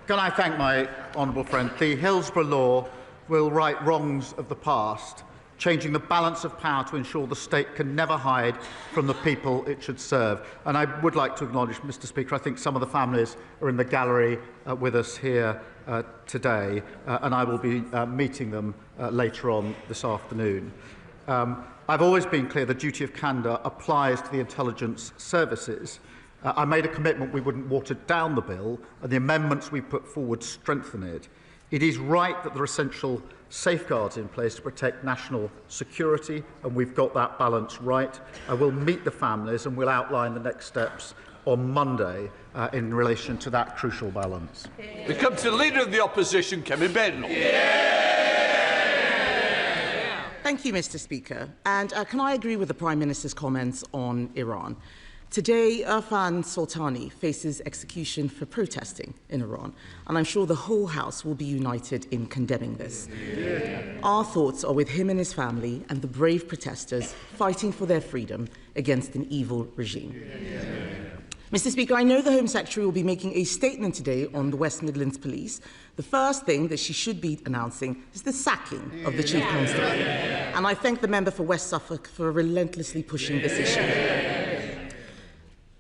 Can I thank my honourable friend? The Hillsborough law will right wrongs of the past, changing the balance of power to ensure the state can never hide from the people it should serve. And I would like to acknowledge, Mr. Speaker, I think some of the families are in the gallery with us here today, and I will be meeting them later on this afternoon. I've always been clear the duty of candour applies to the intelligence services. I made a commitment we wouldn't water down the bill, and the amendments we put forward strengthen it. It is right that there are essential safeguards in place to protect national security, and we've got that balance right. I will meet the families and will outline the next steps on Monday in relation to that crucial balance. We come to the Leader of the Opposition, Kemi Badenoch. Thank you, Mr. Speaker. And can I agree with the Prime Minister's comments on Iran? Today, Irfan Soltani faces execution for protesting in Iran, and I'm sure the whole House will be united in condemning this. Our thoughts are with him and his family and the brave protesters fighting for their freedom against an evil regime. Mr. Speaker, I know the Home Secretary will be making a statement today on the West Midlands Police. The first thing that she should be announcing is the sacking of the Chief Constable. And I thank the member for West Suffolk for relentlessly pushing this issue.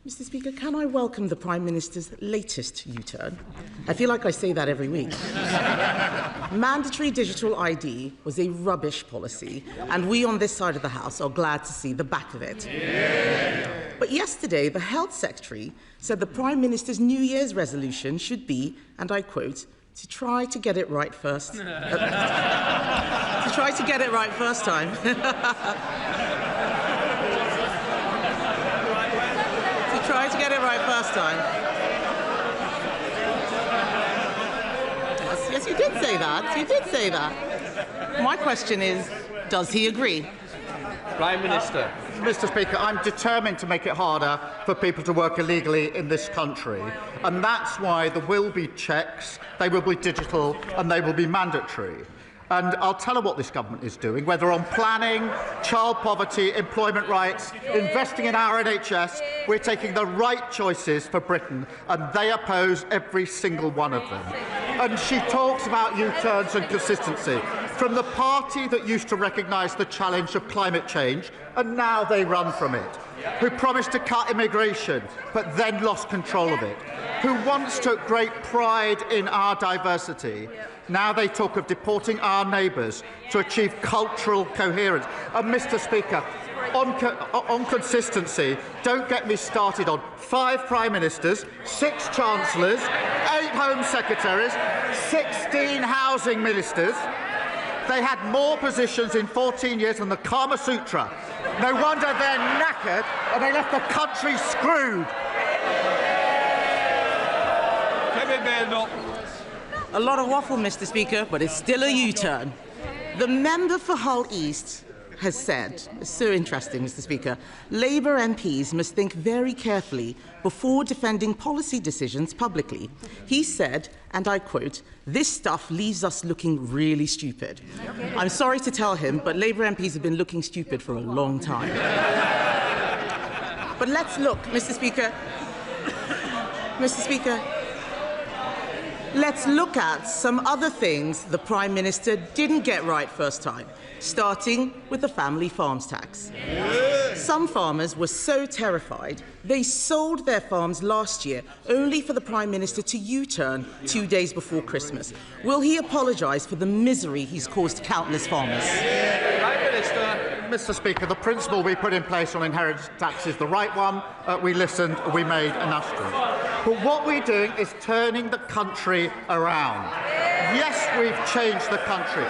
Mr. Speaker, can I welcome the Prime Minister's latest U-turn? I feel like I say that every week. Mandatory digital ID was a rubbish policy, and we on this side of the House are glad to see the back of it. But yesterday, the Health Secretary said the Prime Minister's New Year's resolution should be, and I quote, to try to get it right first. To try to get it right first time. Try to get it right first time. Yes, you did say that. You did say that. My question is, does he agree? Prime Minister. Mr. Speaker, I'm determined to make it harder for people to work illegally in this country, and that's why there will be checks, they will be digital, and they will be mandatory. And I'll tell her what this government is doing, whether on planning, child poverty, employment rights, investing in our NHS. We're taking the right choices for Britain, and they oppose every single one of them. And she talks about U-turns and consistency. From the party that used to recognise the challenge of climate change, and now they run from it, who promised to cut immigration, but then lost control of it, who once took great pride in our diversity. Now they talk of deporting our neighbours to achieve cultural coherence. And, Mr. Speaker, on consistency, don't get me started on 5 Prime Ministers, 6 Chancellors, 8 Home Secretaries, 16 Housing Ministers. They had more positions in 14 years than the Kama Sutra. No wonder they're knackered and they left the country screwed. Kemi Badenoch. A lot of waffle, Mr. Speaker, but it's still a U-turn. The member for Hull East has said, it's so interesting, Mr. Speaker, Labour MPs must think very carefully before defending policy decisions publicly. He said, and I quote, "This stuff leaves us looking really stupid." I'm sorry to tell him, but Labour MPs have been looking stupid for a long time. But let's look, Mr. Speaker. Mr. Speaker, let's look at some other things the Prime Minister didn't get right first time, starting with the family farms tax. Some farmers were so terrified they sold their farms last year only for the Prime Minister to U-turn 2 days before Christmas. Will he apologise for the misery he's caused countless farmers? Prime Minister. Mr. Speaker, the principle we put in place on inheritance tax is the right one. We listened, we made an asterisk. But what we're doing is turning the country around. Yes, we've changed the country.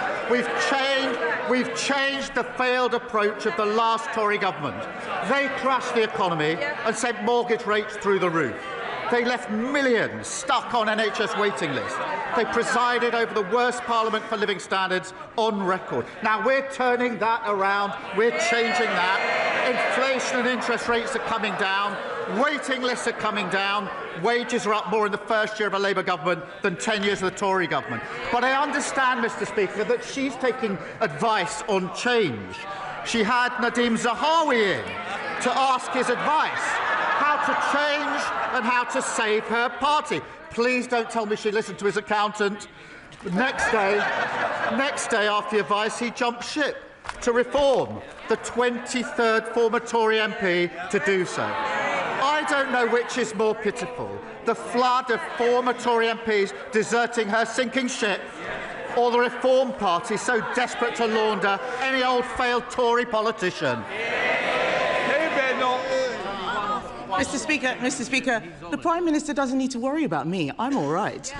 We've changed the failed approach of the last Tory government. They crashed the economy and sent mortgage rates through the roof. They left millions stuck on NHS waiting lists. They presided over the worst Parliament for living standards on record. Now we're turning that around. We're changing that. Inflation and interest rates are coming down. Waiting lists are coming down. Wages are up more in the first year of a Labour government than 10 years of the Tory government. But I understand, Mr. Speaker, that she's taking advice on change. She had Nadeem Zahawi in to ask his advice how to change and how to save her party. Please don't tell me she listened to his accountant. The next day after the advice, he jumped ship to reform, the 23rd former Tory MP to do so. I don't know which is more pitiful, the flood of former Tory MPs deserting her sinking ship, or the Reform Party so desperate to launder any old failed Tory politician. Mr. Speaker, the Prime Minister doesn't need to worry about me. I'm all right.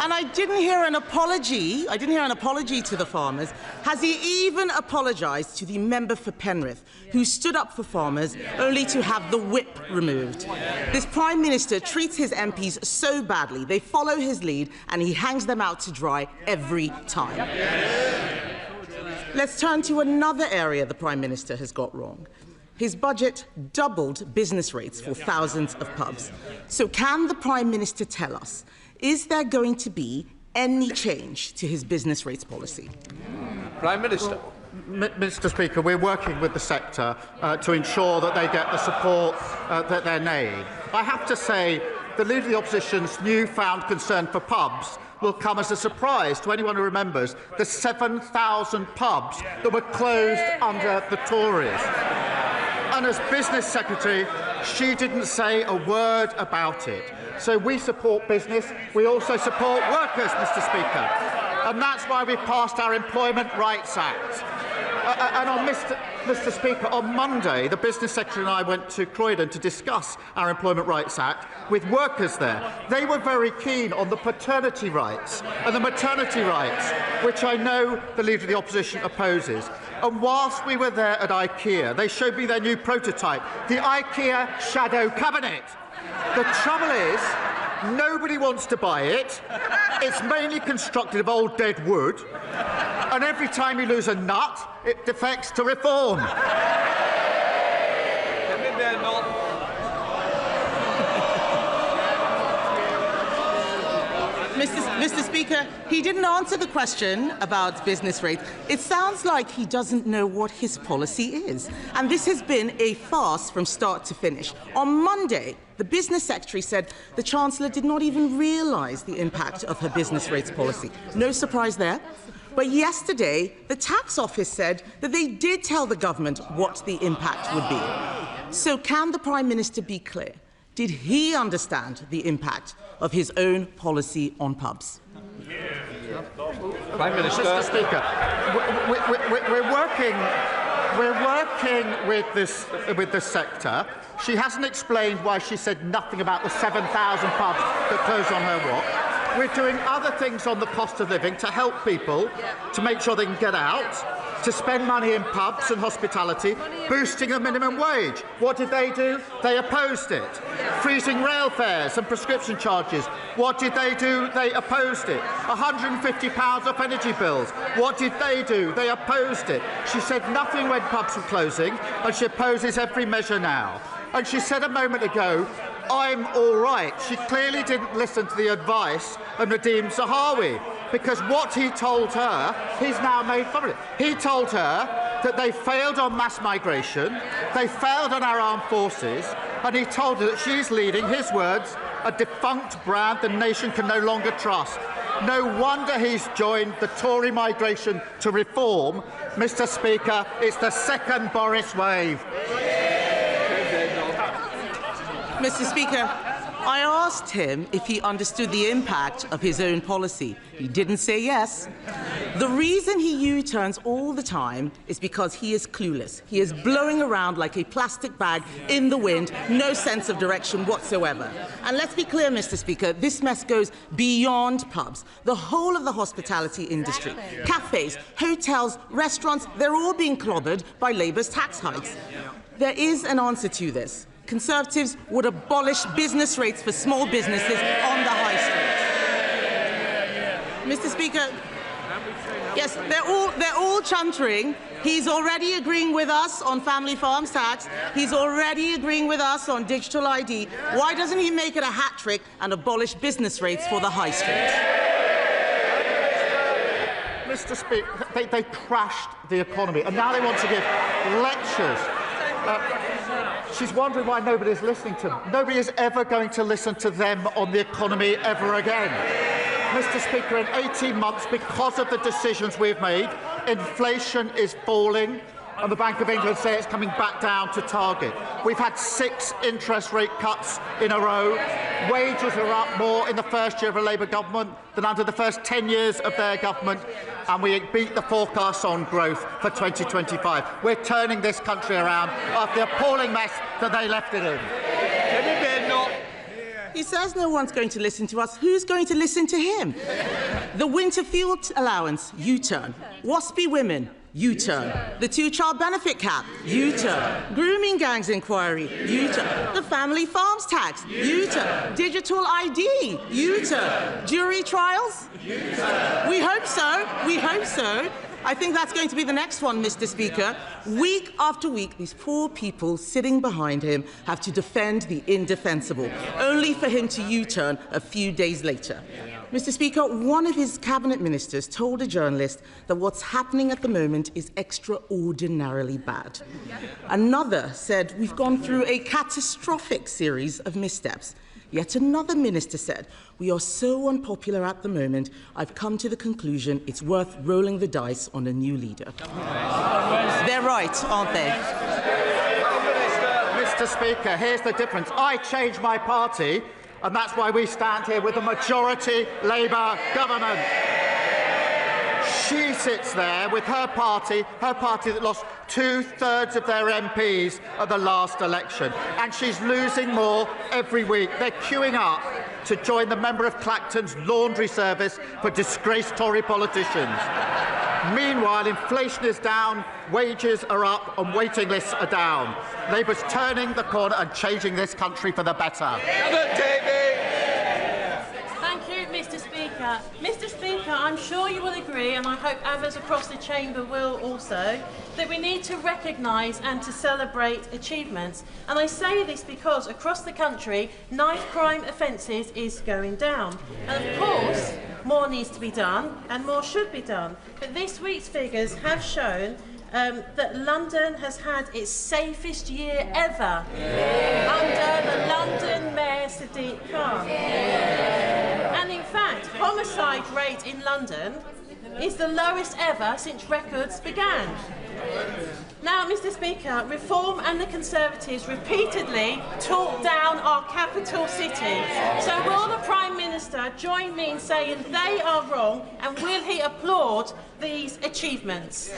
And I didn't hear an apology. I didn't hear an apology to the farmers. Has he even apologised to the member for Penrith, who stood up for farmers only to have the whip removed? This Prime Minister treats his MPs so badly, they follow his lead, and he hangs them out to dry every time. Let's turn to another area the Prime Minister has got wrong. His budget doubled business rates for thousands of pubs. So can the Prime Minister tell us, is there going to be any change to his business rates policy? Prime Minister. Well, Mr. Speaker, we're working with the sector to ensure that they get the support that they need. I have to say, the Leader of the Opposition's newfound concern for pubs will come as a surprise to anyone who remembers the 7,000 pubs that were closed under the Tories. And as Business Secretary, she didn't say a word about it. So we support business, we also support workers, Mr. Speaker. And that's why we passed our Employment Rights Act. And on Mr. Speaker, on Monday, the Business Secretary and I went to Croydon to discuss our Employment Rights Act with workers there. They were very keen on the paternity rights and the maternity rights, which I know the Leader of the Opposition opposes. And whilst we were there at IKEA, they showed me their new prototype, the IKEA Shadow Cabinet. The trouble is, nobody wants to buy it. It's mainly constructed of old dead wood. And every time you lose a nut, it defects to reform. Mr. Speaker, he didn't answer the question about business rates. It sounds like he doesn't know what his policy is. And this has been a farce from start to finish. On Monday, the Business Secretary said the Chancellor did not even realise the impact of her business rates policy. No surprise there. But yesterday, the Tax Office said that they did tell the government what the impact would be. So can the Prime Minister be clear? Did he understand the impact of his own policy on pubs? Prime Minister. Mr. Speaker, we're working with this sector. She hasn't explained why she said nothing about the 7,000 pubs that closed on her watch. We're doing other things on the cost of living to help people, to make sure they can get out, to spend money in pubs and hospitality, boosting the minimum wage. What did they do? They opposed it. Freezing rail fares and prescription charges. What did they do? They opposed it. £150 off energy bills. What did they do? They opposed it. She said nothing when pubs were closing, and she opposes every measure now. And she said a moment ago, I'm all right. She clearly didn't listen to the advice of Nadeem Zahawi, because what he told her, he's now made public. He told her that they failed on mass migration, they failed on our armed forces, and he told her that she's leading, his words, a defunct brand the nation can no longer trust. No wonder he's joined the Tory migration to reform. Mr. Speaker, it's the second Boris wave. Mr. Speaker, I asked him if he understood the impact of his own policy. He didn't say yes. The reason he U-turns all the time is because he is clueless. He is blowing around like a plastic bag in the wind, no sense of direction whatsoever. And let's be clear, Mr. Speaker, this mess goes beyond pubs. The whole of the hospitality industry, cafes, hotels, restaurants, they're all being clobbered by Labour's tax hikes. There is an answer to this. Conservatives would abolish business rates for small businesses on the high street. Mr. Speaker, yes, they're all chuntering. He's already agreeing with us on family farms tax. He's already agreeing with us on digital ID. Why doesn't he make it a hat trick and abolish business rates for the high street? Mr. Speaker, they crashed the economy, and now they want to give lectures. She's wondering why nobody is listening to them. Nobody is ever going to listen to them on the economy ever again. Mr. Speaker, in 18 months, because of the decisions we've made, inflation is falling, and the Bank of England say it's coming back down to target. We've had 6 interest rate cuts in a row. Wages are up more in the first year of a Labour government than under the first 10 years of their government, and we beat the forecasts on growth for 2025. We're turning this country around after the appalling mess that they left it in. Kemi Badenoch. He says no one's going to listen to us. Who's going to listen to him? The winter field allowance, U-turn. Waspy women, U-turn. The 2-child benefit cap, U-turn. Grooming gangs inquiry, U-turn. The family farms tax, U-turn. Digital ID, U-turn. Jury trials? U-turn. We hope so. We hope so. I think that's going to be the next one, Mr. Speaker. Week after week, these poor people sitting behind him have to defend the indefensible, only for him to U-turn a few days later. Mr. Speaker, one of his cabinet ministers told a journalist that what's happening at the moment is extraordinarily bad. Another said we've gone through a catastrophic series of missteps. Yet another minister said, we are so unpopular at the moment, I've come to the conclusion it's worth rolling the dice on a new leader. They're right, aren't they? Mr. Speaker, here's the difference. I changed my party, and that's why we stand here with a majority Labour government. She sits there with her party that lost 2/3 of their MPs at the last election, and she's losing more every week. They're queuing up to join the member of Clacton's laundry service for disgraced Tory politicians. Meanwhile, inflation is down, wages are up, and waiting lists are down. Labour's turning the corner and changing this country for the better. Mr. Speaker. Mr. Speaker, I'm sure you will agree, and I hope others across the chamber will also, that we need to recognise and to celebrate achievements. And I say this because across the country, knife crime offences is going down. And of course, more needs to be done and more should be done. But this week's figures have shown that London has had its safest year ever under the London Mayor Sadiq Khan. And in fact, homicide rate in London is the lowest ever since records began. Now, Mr. Speaker, Reform and the Conservatives repeatedly talk down our capital city. So will the Prime Minister join me in saying they are wrong, and will he applaud these achievements?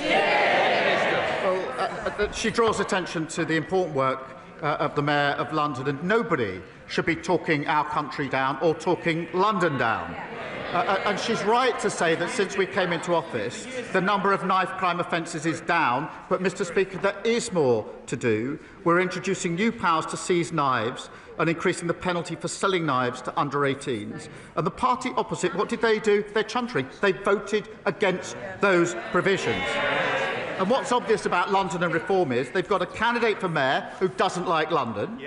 Well, she draws attention to the important work of the Mayor of London, and nobody should be talking our country down or talking London down. And she's right to say that since we came into office, the number of knife crime offences is down. But, Mr. Speaker, there is more to do. We're introducing new powers to seize knives and increasing the penalty for selling knives to under 18s. And the party opposite, what did they do? They're chuntering. They voted against those provisions. And what's obvious about London and Reform is they've got a candidate for mayor who doesn't like London.